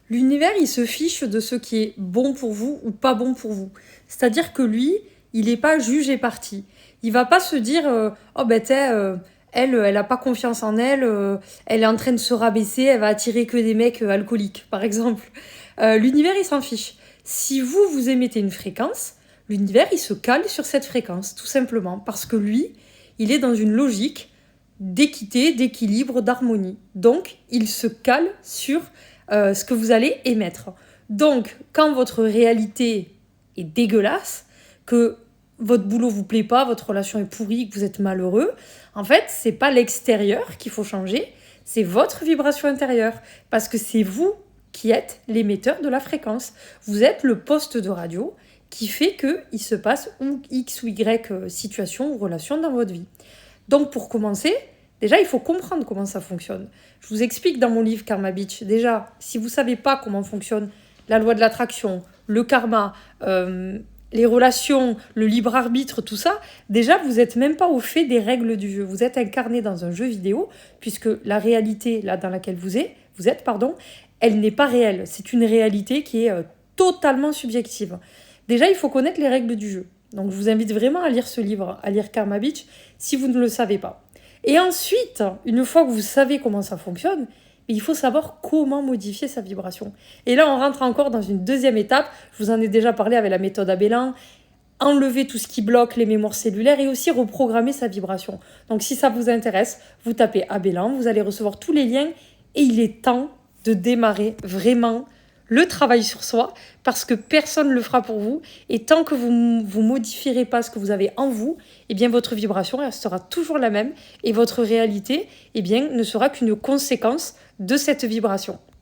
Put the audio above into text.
L'univers, il se fiche de ce qui est bon pour vous ou pas bon pour vous. C'est-à-dire que lui, il n'est pas juge et parti. Il va pas se dire oh ben t'es, elle a pas confiance en elle, elle est en train de se rabaisser, elle va attirer que des mecs alcooliques, par exemple. L'univers, il s'en fiche. Si vous émettez une fréquence, l'univers, il se cale sur cette fréquence, tout simplement, parce que lui, il est dans une logique d'équité, d'équilibre, d'harmonie. Donc, il se cale sur ce que vous allez émettre. Donc, quand votre réalité est dégueulasse, que votre boulot vous plaît pas, votre relation est pourrie, que vous êtes malheureux, en fait, c'est pas l'extérieur qu'il faut changer, c'est votre vibration intérieure. Parce que c'est vous qui êtes l'émetteur de la fréquence. Vous êtes le poste de radio qui fait qu'il se passe X ou Y situation ou relation dans votre vie. Donc pour commencer, déjà il faut comprendre comment ça fonctionne. Je vous explique dans mon livre Karma Beach. Déjà, si vous ne savez pas comment fonctionne la loi de l'attraction, le karma, les relations, le libre arbitre, tout ça, déjà vous n'êtes même pas au fait des règles du jeu. Vous êtes incarné dans un jeu vidéo, puisque la réalité là dans laquelle vous êtes, elle n'est pas réelle. C'est une réalité qui est totalement subjective. Déjà, il faut connaître les règles du jeu. Donc, je vous invite vraiment à lire ce livre, à lire Karma Beach, si vous ne le savez pas. Et ensuite, une fois que vous savez comment ça fonctionne, il faut savoir comment modifier sa vibration. Et là, on rentre encore dans une deuxième étape. Je vous en ai déjà parlé avec la méthode Abélin. Enlever tout ce qui bloque les mémoires cellulaires et aussi reprogrammer sa vibration. Donc, si ça vous intéresse, vous tapez Abélin, vous allez recevoir tous les liens et il est temps de démarrer vraiment le travail sur soi parce que personne ne le fera pour vous et tant que vous ne modifierez pas ce que vous avez en vous, eh bien votre vibration elle sera toujours la même et votre réalité eh bien, ne sera qu'une conséquence de cette vibration.